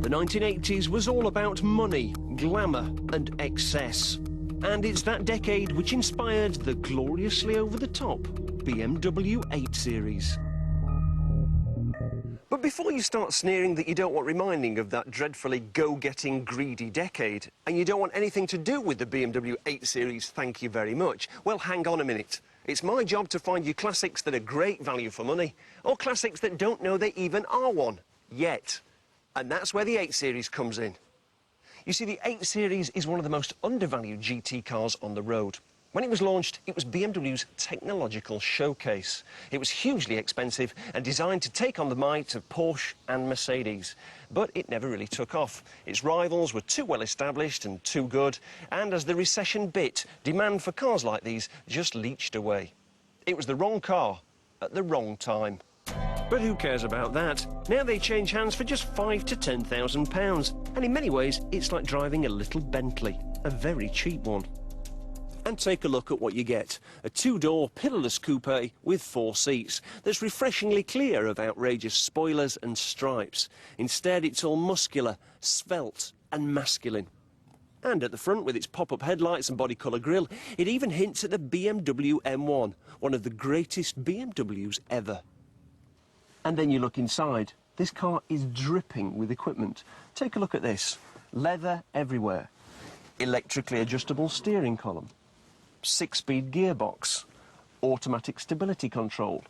The 1980s was all about money, glamour and excess. And it's that decade which inspired the gloriously over-the-top BMW 8 Series. But before you start sneering that you don't want reminding of that dreadfully go-getting, greedy decade, and you don't want anything to do with the BMW 8 Series, thank you very much, well, hang on a minute. It's my job to find you classics that are great value for money, or classics that don't know they even are one, yet. And that's where the 8 Series comes in. You see, the 8 Series is one of the most undervalued GT cars on the road. When it was launched, it was BMW's technological showcase. It was hugely expensive and designed to take on the might of Porsche and Mercedes. But it never really took off. Its rivals were too well established and too good, and as the recession bit, demand for cars like these just leached away. It was the wrong car at the wrong time. But who cares about that? Now they change hands for just £5,000 to £10,000. And in many ways, it's like driving a little Bentley, a very cheap one. And take a look at what you get. A two-door, pillarless coupe with 4 seats that's refreshingly clear of outrageous spoilers and stripes. Instead, it's all muscular, svelte and masculine. And at the front, with its pop-up headlights and body-colour grille, it even hints at the BMW M1, one of the greatest BMWs ever. And then you look inside. This car is dripping with equipment. Take a look at this. Leather everywhere. Electrically adjustable steering column. 6-speed gearbox, automatic stability control,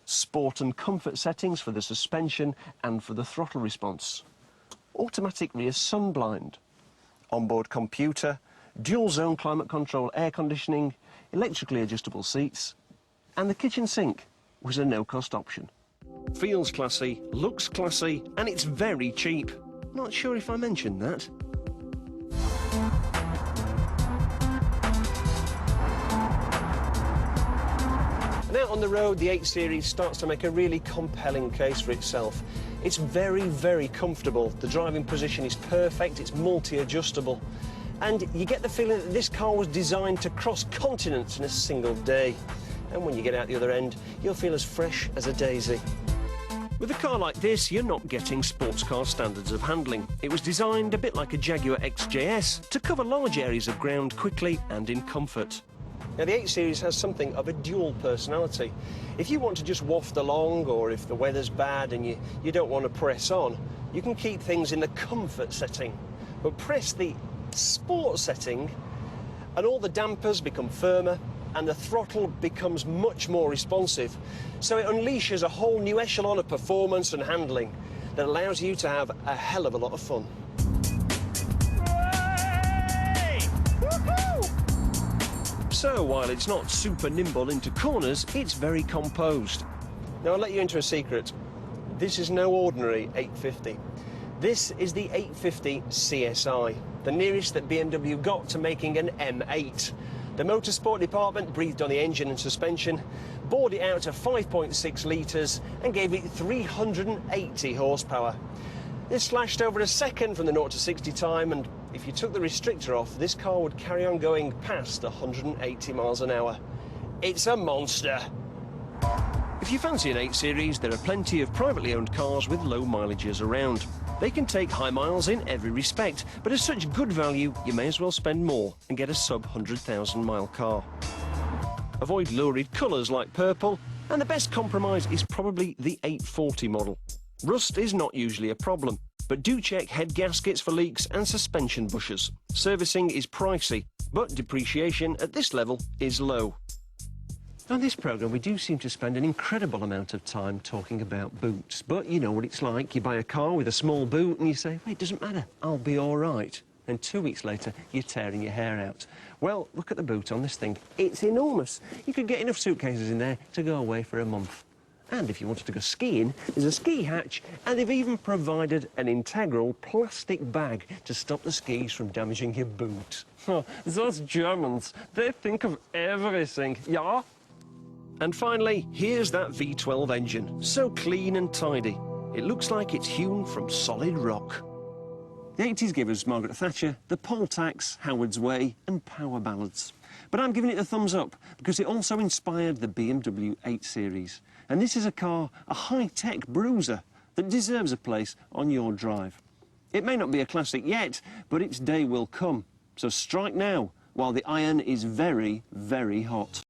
sport and comfort settings for the suspension and for the throttle response, automatic rear sun blind, onboard computer, dual zone climate control air conditioning, electrically adjustable seats, and the kitchen sink was a no-cost option. Feels classy, looks classy, and it's very cheap. Not sure if I mentioned that. Now on the road, the 8 Series starts to make a really compelling case for itself. It's very, very comfortable. The driving position is perfect, it's multi-adjustable. And you get the feeling that this car was designed to cross continents in a single day. And when you get out the other end, you'll feel as fresh as a daisy. With a car like this, you're not getting sports car standards of handling. It was designed a bit like a Jaguar XJS to cover large areas of ground quickly and in comfort. Now, the 8 Series has something of a dual personality. If you want to just waft along, or if the weather's bad and you don't want to press on, you can keep things in the comfort setting. But press the sport setting, and all the dampers become firmer, and the throttle becomes much more responsive. So it unleashes a whole new echelon of performance and handling that allows you to have a hell of a lot of fun. So, while it's not super nimble into corners, it's very composed. Now, I'll let you into a secret. This is no ordinary 850. This is the 850 CSI, the nearest that BMW got to making an M8. The motorsport department breathed on the engine and suspension, bored it out to 5.6 litres and gave it 380 horsepower. This slashed over a second from the 0 to 60 time, and if you took the restrictor off, this car would carry on going past 180 miles an hour. It's a monster. If you fancy an 8 Series, there are plenty of privately owned cars with low mileages around. They can take high miles in every respect, but at such good value, you may as well spend more and get a sub-100,000-mile car. Avoid lurid colours like purple, and the best compromise is probably the 840 model. Rust is not usually a problem, but do check head gaskets for leaks and suspension bushers. Servicing is pricey, but depreciation at this level is low. On this programme, we do seem to spend an incredible amount of time talking about boots, but you know what it's like. You buy a car with a small boot and you say, well, it doesn't matter, I'll be all right. And 2 weeks later, you're tearing your hair out. Well, look at the boot on this thing. It's enormous. You could get enough suitcases in there to go away for a month. And if you wanted to go skiing, there's a ski hatch, and they've even provided an integral plastic bag to stop the skis from damaging your boot. Oh, those Germans, they think of everything, yeah? And finally, here's that V12 engine, so clean and tidy. It looks like it's hewn from solid rock. The 80s gave us Margaret Thatcher, the poll tax, Howard's Way and power ballads. But I'm giving it a thumbs up because it also inspired the BMW 8 Series. And this is a car, a high-tech bruiser, that deserves a place on your drive. It may not be a classic yet, but its day will come. So strike now, while the iron is very, very hot.